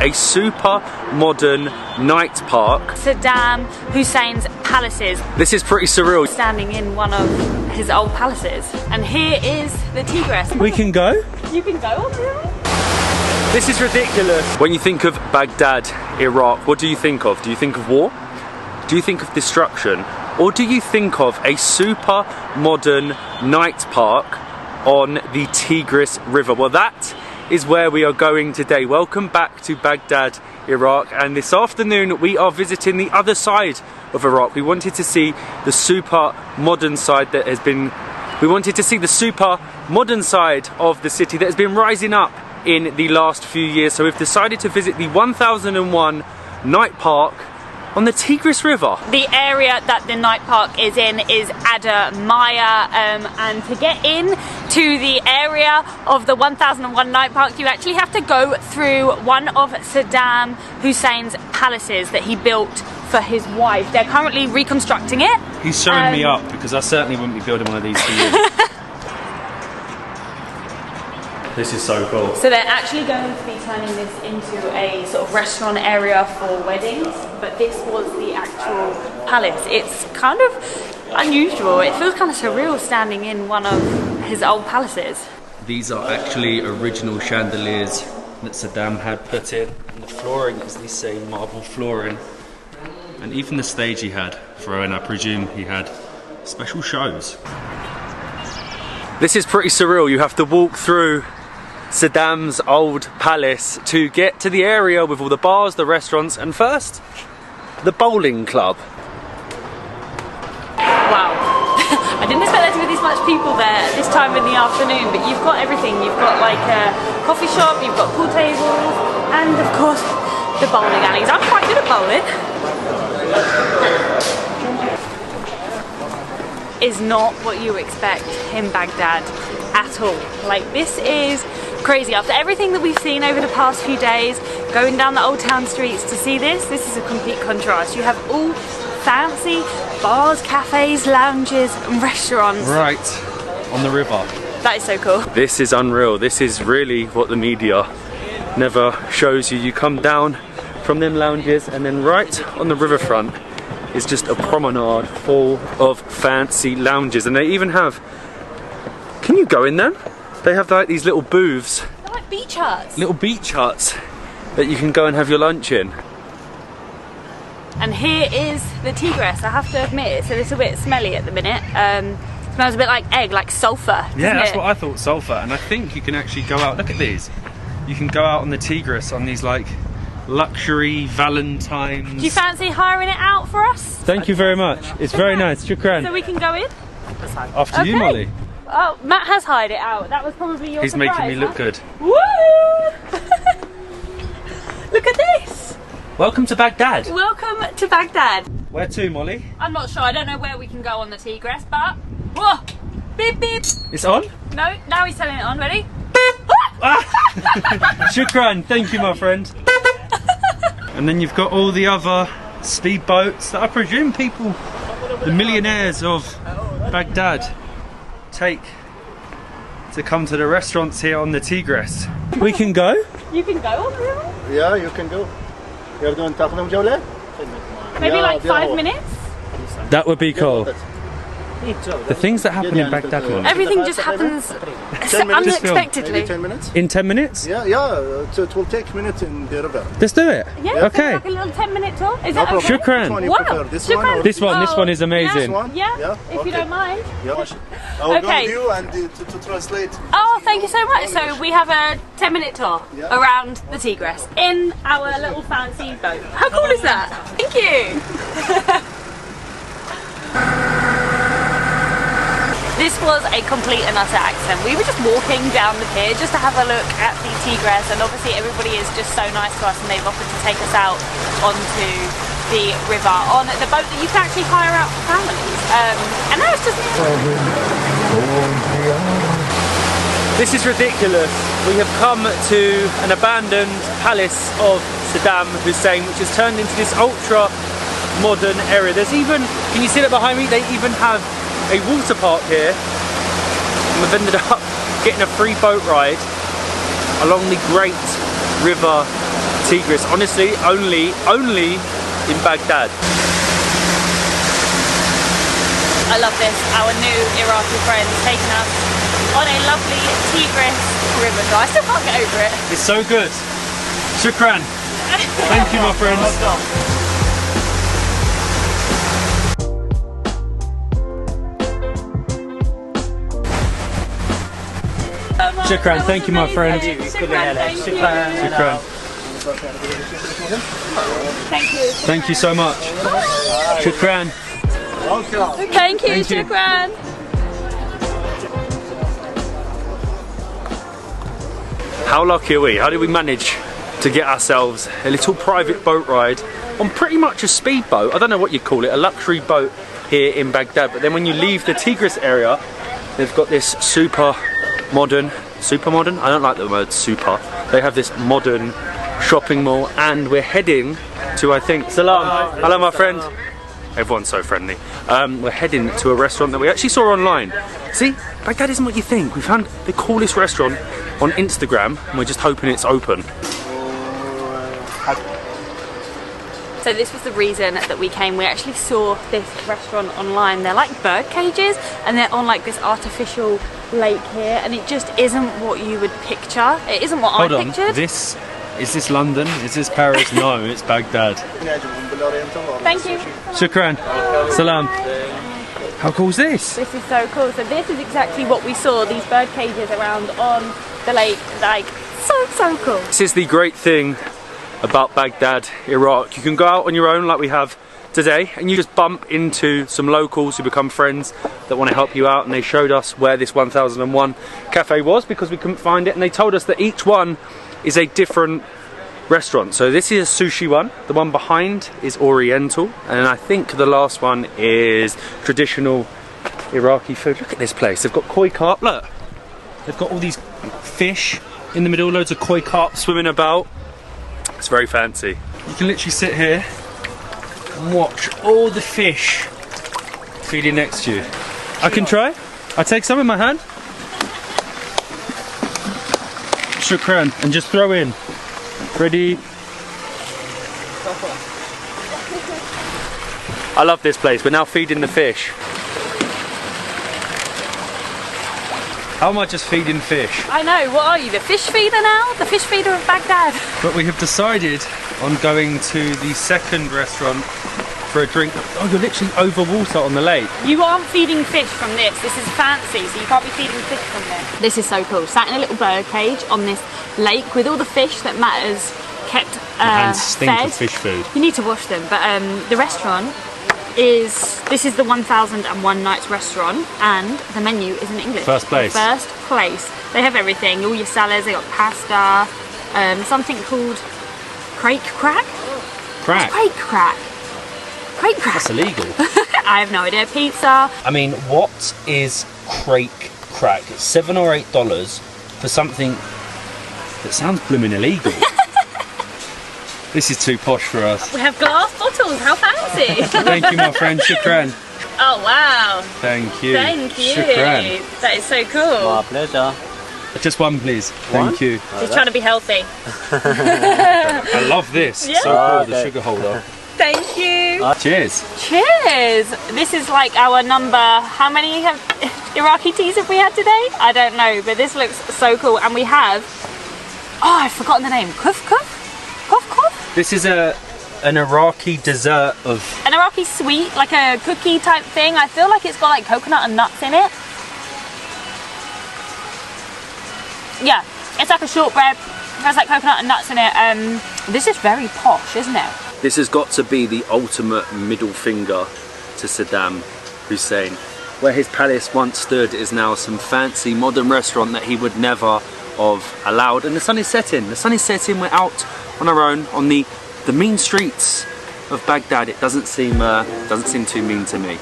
a super modern night park. Saddam Hussein's palaces. This is pretty surreal. Standing in one of his old palaces. And here is the Tigress. We can go? You can go on here. This is ridiculous. When you think of Baghdad, Iraq, what do you think of? Do you think of war? Do you think of destruction? Or do you think of a super modern night park on the Tigress River? Well, that is where we are going today. Welcome back to Baghdad, Iraq, and this afternoon we are visiting the other side of Iraq. We wanted to see the super modern side that has been, we wanted to see the super modern side of the city that has been rising up in the last few years. So we've decided to visit the 1001 night park on the Tigress River. The area that the night park is in is Maya, and to get in to the area of the 1001 night park, you actually have to go through one of Saddam Hussein's palaces that he built for his wife. They're currently reconstructing it. He's showing me up because I certainly wouldn't be building one of these for you. This is so cool. So they're actually going to be turning this into a sort of restaurant area for weddings, but this was the actual palace. It's kind of unusual. It feels kind of surreal standing in one of his old palaces. These are actually original chandeliers that Saddam had put in. And the flooring is the same marble flooring. And even the stage he had for, and I presume he had special shows. This is pretty surreal. You have to walk through Saddam's old palace to get to the area with all the bars, the restaurants, and first, the bowling club. Wow. I didn't expect there to be this much people there at this time in the afternoon, but you've got everything. You've got like a coffee shop, you've got pool tables, and of course, the bowling alleys. I'm quite good at bowling. Is not what you expect in Baghdad at all. Like, this is crazy. After everything that we've seen over the past few days, going down the old town streets to see this is a complete contrast. You have all fancy bars, cafes, lounges and restaurants. Right on the river. That is so cool. This is unreal. This is really what the media never shows you. You come down from them lounges and then right on the riverfront is just a promenade full of fancy lounges, and they even have, can you go in them? They have like these little booths. They're like beach huts. Little beach huts that you can go and have your lunch in. And here is the Tigress. I have to admit, it's a little bit smelly at the minute. Smells a bit like egg, like sulphur. Yeah, that's what I thought, sulphur. And I think you can actually go out, look at these. You can go out on the Tigress on these like luxury Valentine's. Do you fancy hiring it out for us? Thank you very much. It's very nice. Shukran. So we can go in? After you, Molly. Oh, Matt has hired it out. That was probably your He's surprise, making me look good. Woo! Look at this! Welcome to Baghdad. Welcome to Baghdad. Where to, Molly? I'm not sure. I don't know where we can go on the Tigress, but... Whoa! Beep, beep! It's on? No, now he's turning it on. Ready? Shukran. Thank you, my friend. And then you've got all the other speedboats that I presume people, the millionaires of Baghdad, take to come to the restaurants here on the Tigress. We can go? You can go on the river? Yeah, you can go. You're doing تاخذهم جولة? Maybe like 5 minutes? That would be cool. The things that happen in Baghdad, everything just happens unexpectedly. 10 minutes? In 10 minutes? Yeah, it will take minutes in the river. Let's do it. Yeah, okay. Like a little 10-minute tour. Is that okay? Shukran. Wow. This one is amazing. Yeah, if you don't mind. Yeah. I will go with you and to translate. Oh, thank you so much. So we have a 10-minute tour around the Tigress in our little fancy boat. How cool is that? Thank you. This was a complete and utter accident. We were just walking down the pier just to have a look at the Tigress, and obviously everybody is just so nice to us and they've offered to take us out onto the river on the boat that you can actually hire out for families. And now it's just... This is ridiculous. We have come to an abandoned palace of Saddam Hussein, which has turned into this ultra modern area. There's even, can you see that behind me? They even have a water park here, and we've ended up getting a free boat ride along the great river Tigress. Honestly, only in Baghdad. I love this. Our new Iraqi friends taking us on a lovely Tigress river drive. I still can't get over it. It's so good. Shukran. Thank you, my friends. Shukran. Thank you, my friend. Shukran. Shukran. Thank you. Thank you so much. Shukran. Thank you, Shukran. How lucky are we? How did we manage to get ourselves a little private boat ride on pretty much a speedboat? I don't know what you'd call it, a luxury boat here in Baghdad. But then when you leave the Tigress area, they've got this super modern, I don't like the word super. They have this modern shopping mall, and we're heading to, I think, Salam. Hello, my friend. Everyone's so friendly. We're heading to a restaurant that we actually saw online. See, Baghdad isn't what you think. We found the coolest restaurant on Instagram, and we're just hoping it's open. So this was the reason that we came. We actually saw this restaurant online. They're like bird cages, and they're on like this artificial lake here, and it just isn't what you would picture. It isn't what I pictured. Is this London? Is this Paris? No, it's Baghdad. Thank you. Shukran. Salam. How cool is this? This is so cool. So this is exactly what we saw, these bird cages around on the lake. Like, so cool. This is the great thing about Baghdad, Iraq. You can go out on your own like we have today, and you just bump into some locals who become friends that want to help you out, and they showed us where this 1001 cafe was because we couldn't find it, and they told us that each one is a different restaurant. So this is a sushi one, the one behind is Oriental, and I think the last one is traditional Iraqi food. Look at this place, they've got koi carp, look. They've got all these fish in the middle, loads of koi carp swimming about. It's very fancy. You can literally sit here and watch all the fish feeding next to you. I can try? I take some in my hand. Shukran, and just throw in. Ready? I love this place. We're now feeding the fish. How am I just feeding fish? I know, what are you, the fish feeder now? The fish feeder of Baghdad. But we have decided on going to the second restaurant for a drink. Oh, you're literally over water on the lake. You aren't feeding fish from this. This is fancy, so you can't be feeding fish from this. This is so cool. Sat in a little bird cage on this lake with all the fish that Matters kept and stink fed. of fish food. You need to wash them. But the restaurant this is the 1001 Nights restaurant, and the menu is in English. First place. First place. They have everything, all your salads, they got pasta, something called crake crack? Crack? Crake crack. Crake crack. That's illegal. I have no idea. Pizza. I mean, what is crake crack? It's $7 or $8 for something that sounds blooming illegal. This is too posh for us. We have glass bottles, how fancy! Thank you, my friend, shukran. Oh wow! Thank you. Thank you. Shukran. That is so cool. My pleasure. Just one, please. Thank you. Just trying to be healthy. I love this. Yeah. So cool, the sugar holder. Thank you. Cheers. Cheers! This is like our number, how many Iraqi teas have we had today? I don't know, but this looks so cool. And we have, oh, I've forgotten the name, kuf kuf? Kuf kuf? This is an Iraqi dessert of... An Iraqi sweet, like a cookie type thing. I feel like it's got like coconut and nuts in it. Yeah, it's like a shortbread. It has like coconut and nuts in it. This is very posh, isn't it? This has got to be the ultimate middle finger to Saddam Hussein. Where his palace once stood is now some fancy modern restaurant that he would never have allowed. And the sun is setting. The sun is setting. We're out on our own on the mean streets of Baghdad. It doesn't seem too mean to me.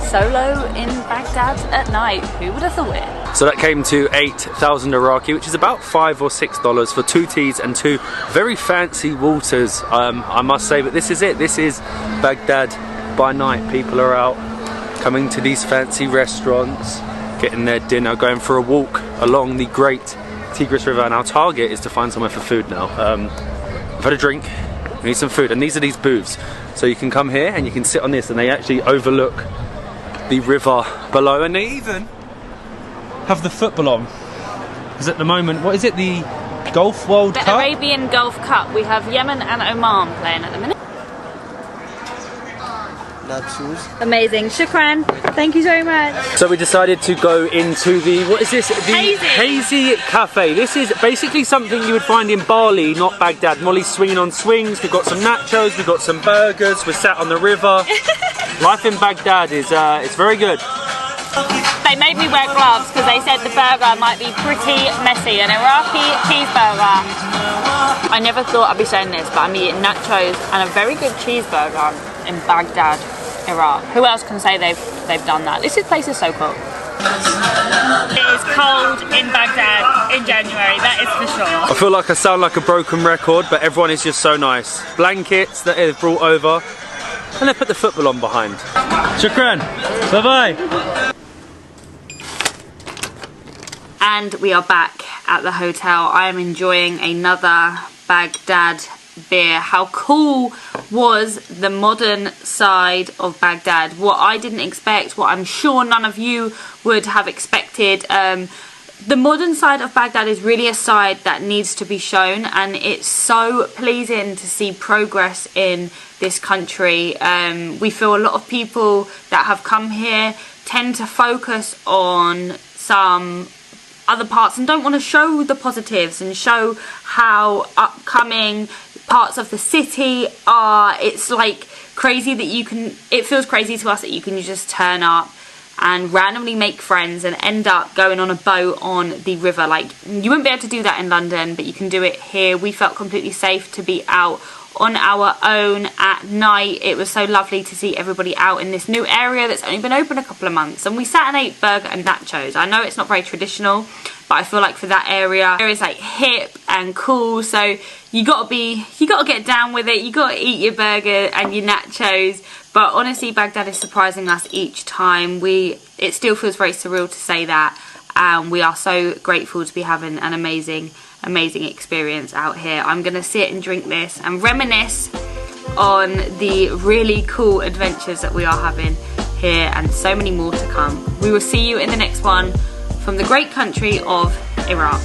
Solo in Baghdad at night. Who would have thought it? So that came to 8,000 Iraqi, which is about $5 or $6 for 2 teas and 2 very fancy waters, I must say. But this is it. This is Baghdad by night. People are out coming to these fancy restaurants, getting their dinner, going for a walk along the great Tigress River, and our target is to find somewhere for food now. We've had a drink, we need some food, and these are these booths. So you can come here and you can sit on this, and they actually overlook the river below, and they even have the football on. Because at the moment, what is it, the Gulf World Cup? The Arabian Gulf Cup. We have Yemen and Oman playing at the minute. Amazing, shukran. Thank you so much. So we decided to go into the, what is this? The Hazy Cafe. This is basically something you would find in Bali, not Baghdad. Molly's swinging on swings, we've got some nachos, we've got some burgers, we're sat on the river. Life in Baghdad is it's very good. They made me wear gloves because they said the burger might be pretty messy. An Iraqi cheeseburger. I never thought I'd be saying this, but I'm eating nachos and a very good cheeseburger in Baghdad, Iraq. Who else can say they've done that? This place is so cool. It is cold in Baghdad in January, that is for sure. I feel like I sound like a broken record, but everyone is just so nice. Blankets that they've brought over, and they put the football on behind. Shukran. Bye bye. And we are back at the hotel. I am enjoying another Baghdad beer. How cool was the modern side of Baghdad? What I didn't expect, what I'm sure none of you would have expected. The modern side of Baghdad is really a side that needs to be shown, and it's so pleasing to see progress in this country. We feel a lot of people that have come here tend to focus on some other parts and don't want to show the positives and show how upcoming parts of the city are. It's like crazy that you can, it feels crazy to us that you can just turn up and randomly make friends and end up going on a boat on the river. Like, you wouldn't be able to do that in London, but you can do it here. We felt completely safe to be out on our own at night. It was so lovely to see everybody out in this new area that's only been open a couple of months, and we sat and ate burger and nachos. I know it's not very traditional, but I feel like for that area it's like hip and cool, so you gotta get down with it. You gotta eat your burger and your nachos. But honestly, Baghdad is surprising us each time. It still feels very surreal to say that, and we are so grateful to be having an amazing experience out here. I'm gonna sit and drink this and reminisce on the really cool adventures that we are having here, and so many more to come. We will see you in the next one from the great country of Iraq.